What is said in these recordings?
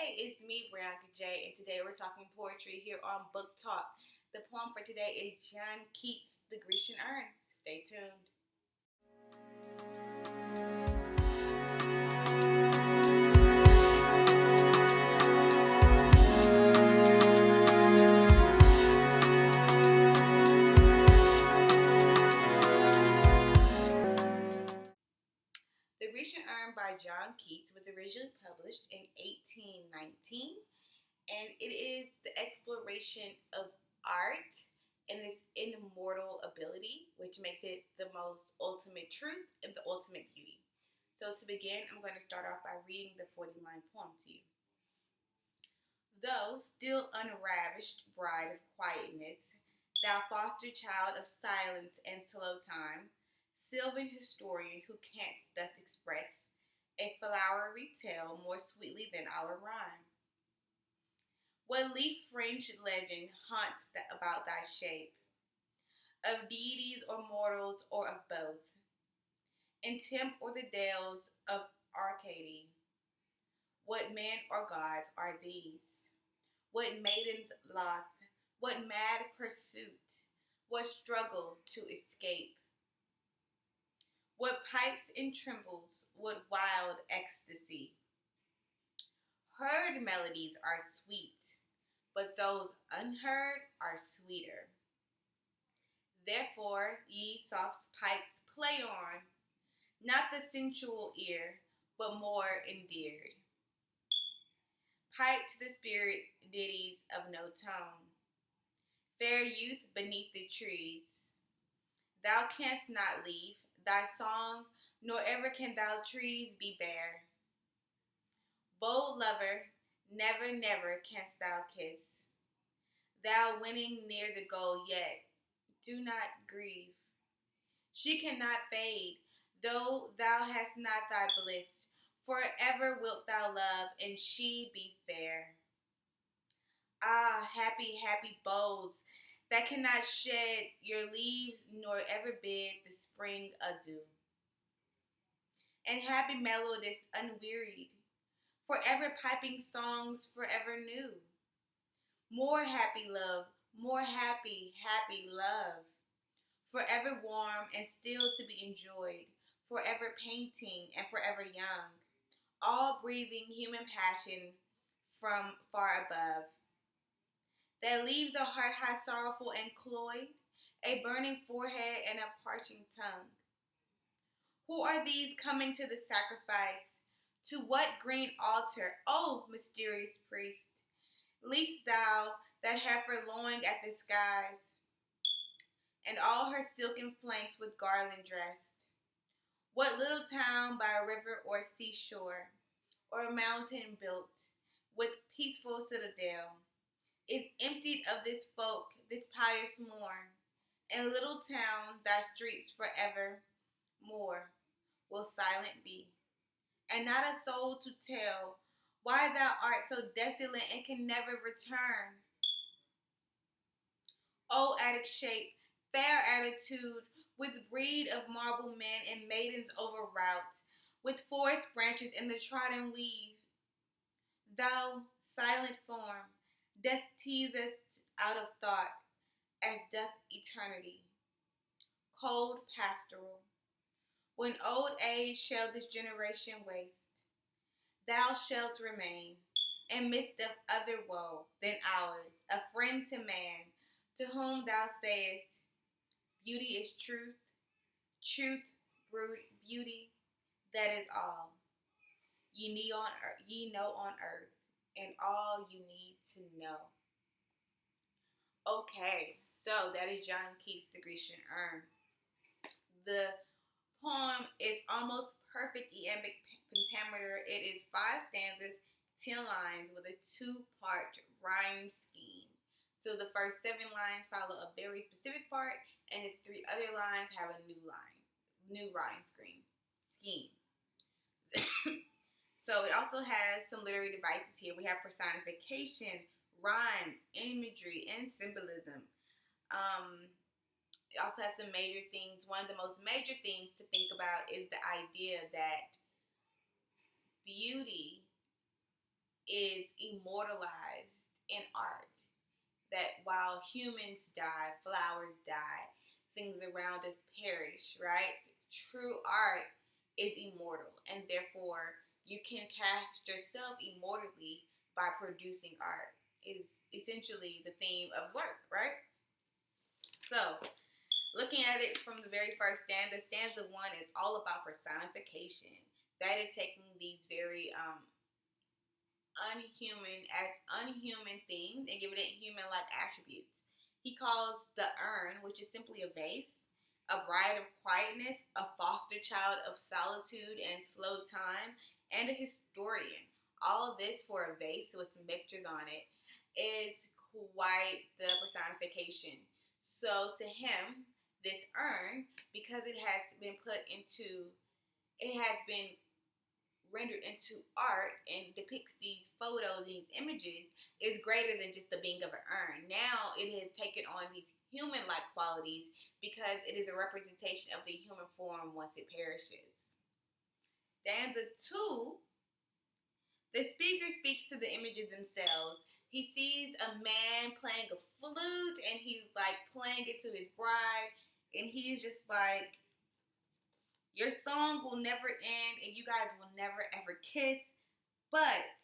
Hey, it's me, Brianca Jay, and today we're talking poetry here on Book Talk. The poem for today is John Keats' The Grecian Urn. Stay tuned. The Grecian Urn by John Keats was originally published in 1819, and it is the exploration of art and its immortal ability, which makes it the most ultimate truth and the ultimate beauty. So, to begin, I'm going to start off by reading the 40-line poem to you. Though still unravished bride of quietness, thou foster child of silence and slow time, sylvan historian who canst thus express a flowery tale more sweetly than our rhyme. What leaf-fringed legend haunts about thy shape, of deities or mortals or of both, in Temp or the dales of Arcady? What men or gods are these? What maidens loth? What mad pursuit? What struggle to escape? What pipes and trembles? What wild ecstasy? Heard melodies are sweet, but those unheard are sweeter. Therefore, ye soft pipes, play on, not the sensual ear, but more endeared. Pipe to the spirit ditties of no tone. Fair youth beneath the trees, thou canst not leave thy song, nor ever can thou trees be bare. Bold lover, never, never canst thou kiss, thou winning near the goal yet, do not grieve. She cannot fade, though thou hast not thy bliss, forever wilt thou love, and she be fair. Ah, happy, happy boughs that cannot shed your leaves nor ever bid the spring adieu. And happy melodists unwearied, forever piping songs forever new. More happy love, more happy, happy love, forever warm and still to be enjoyed, forever painting and forever young, all breathing human passion from far above, that leaves the heart high sorrowful and cloyed, a burning forehead and a parching tongue. Who are these coming to the sacrifice? To what green altar, O mysterious priest? Least thou that heifer lowing at the skies, and all her silken flanks with garland dressed? What little town by a river or seashore, or a mountain built with peaceful citadel, is emptied of this folk, this pious morn, and little town, thy streets forever more will silent be, and not a soul to tell why thou art so desolate and can never return. O Attic shape, fair attitude, with breed of marble men and maidens overwrought, with forest branches in the trodden weave, thou silent form, death teasest out of thought, as doth eternity. Cold pastoral, when old age shall this generation waste, thou shalt remain, in midst of other woe than ours, a friend to man, to whom thou sayest, beauty is truth, truth brewed beauty, that is all ye know on earth, and all you need to know. Okay, so that is John Keats' The Grecian Urn. The poem is almost perfect iambic pentameter. It is 5 stanzas, 10 lines with a 2-part rhyme scheme. So the first 7 lines follow a very specific part, and the 3 other lines have a new rhyme scheme. So it also has some literary devices here. We have personification, rhyme, imagery, and symbolism. It also has some major themes. One of the most major themes to think about is the idea that beauty is immortalized in art. That while humans die, flowers die, things around us perish, right? True art is immortal, and therefore you can cast yourself immortally by producing art, is essentially the theme of work, right? So, looking at it from the very first stanza one is all about personification. That is taking these very unhuman things and giving it human-like attributes. He calls the urn, which is simply a vase, a bride of quietness, a foster child of solitude and slow time, and a historian. All of this for a vase with some pictures on it is quite the personification. So to him, this urn, because it has been rendered into art and depicts these photos, these images, is greater than just the being of an urn. Now it has taken on these human-like qualities because it is a representation of the human form once it perishes. Stanza 2, the speaker speaks to the images themselves. He sees a man playing a flute and he's like playing it to his bride, and he's just like, your song will never end and you guys will never ever kiss, but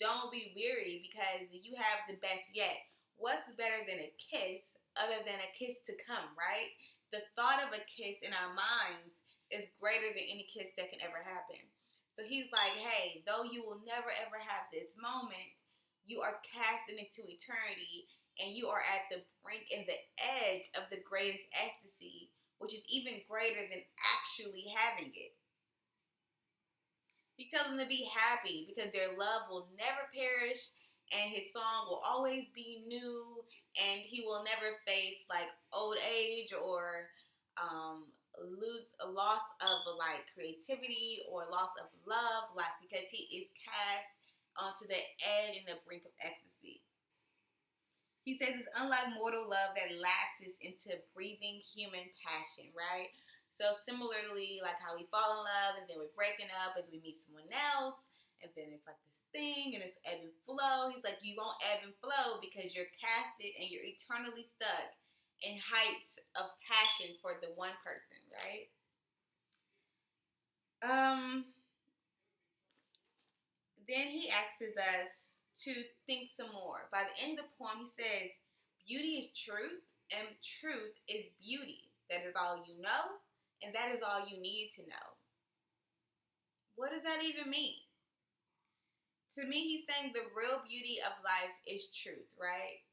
don't be weary because you have the best yet. What's better than a kiss other than a kiss to come, right? The thought of a kiss in our minds is greater than any kiss that can ever happen. So he's like, hey, though you will never ever have this moment, you are casting into eternity and you are at the brink and the edge of the greatest ecstasy, which is even greater than actually having it. He tells them to be happy because their love will never perish and his song will always be new and he will never face like old age or lose a loss of like creativity or loss of love, like because he is cast onto the edge and the brink of ecstasy. He says it's unlike mortal love that lapses into breathing human passion, right? So similarly, like how we fall in love and then we're breaking up and we meet someone else and then it's like this thing and it's ebb and flow. He's like, you won't ebb and flow because you're casted and you're eternally stuck in heights of passion for the one person, right? Then he asks us to think some more. By the end of the poem, he says, beauty is truth, and truth is beauty. That is all you know, and that is all you need to know. What does that even mean? To me, he's saying the real beauty of life is truth, right?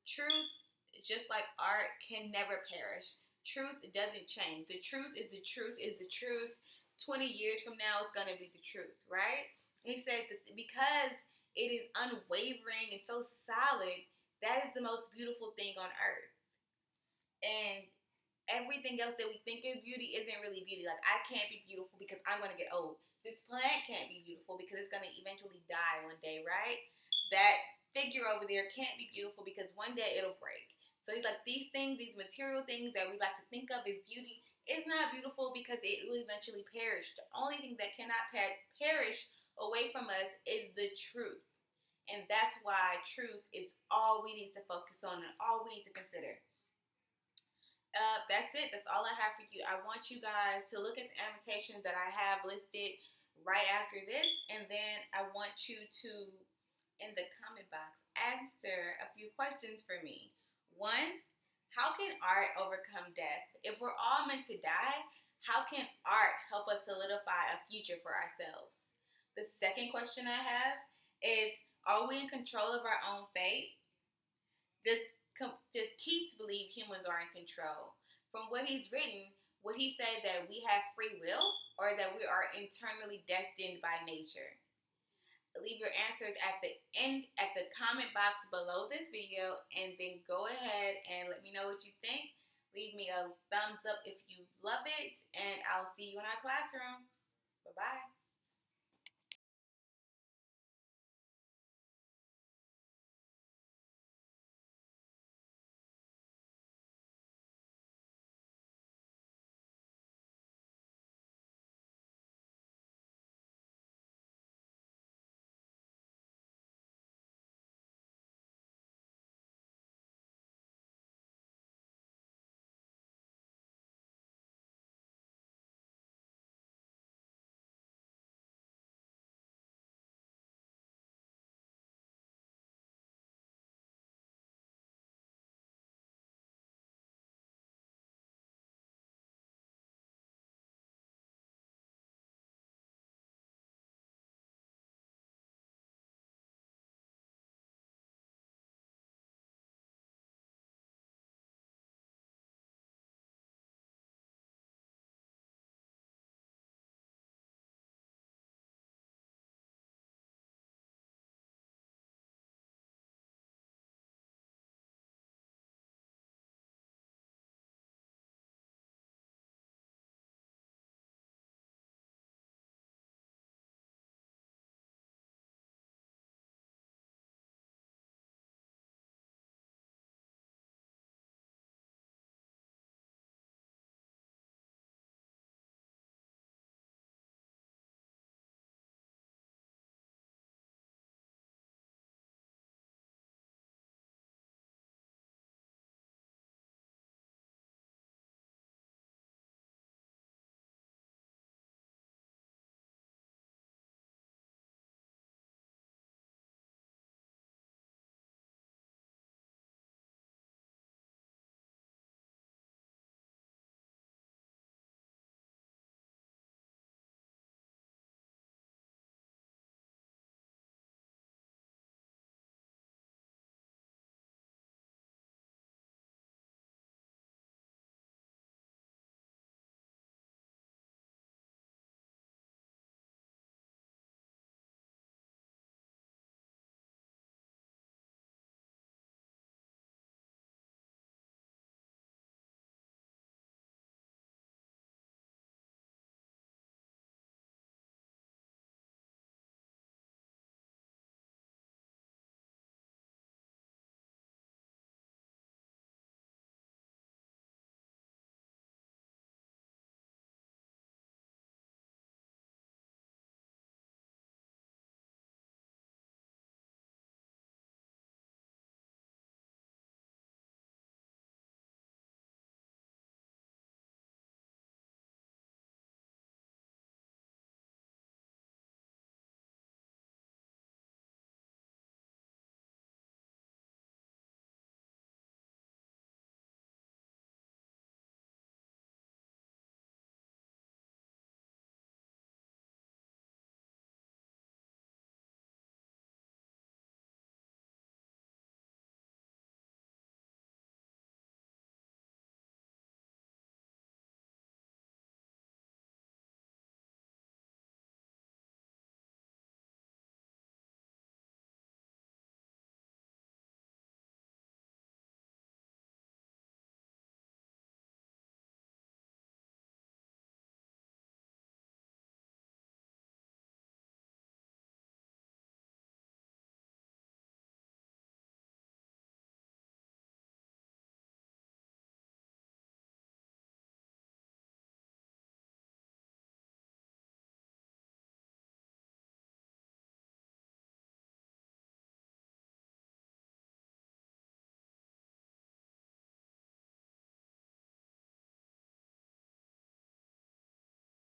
Truth, just like art, can never perish. Truth doesn't change. The truth is the truth is the truth. 20 years from now, it's going to be the truth, right? He said that because it is unwavering and so solid, that is the most beautiful thing on earth. And everything else that we think is beauty isn't really beauty. Like, I can't be beautiful because I'm going to get old. This plant can't be beautiful because it's going to eventually die one day, right? That figure over there can't be beautiful because one day it'll break. So he's like, these things, these material things that we like to think of as beauty, is not beautiful because it will eventually perish. The only thing that cannot perish away from us is the truth. And that's why truth is all we need to focus on and all we need to consider. That's it. That's all I have for you. I want you guys to look at the annotations that I have listed right after this. And then I want you to, in the comment box, answer a few questions for me. 1, how can art overcome death? If we're all meant to die, how can art help us solidify a future for ourselves? The second question I have is, are we in control of our own fate? Does Keats believe humans are in control? From what he's written, would he say that we have free will or that we are internally destined by nature? Leave your answers at the end, at the comment box below this video, and then go ahead and let me know what you think. Leave me a thumbs up if you love it, and I'll see you in our classroom. Bye-bye.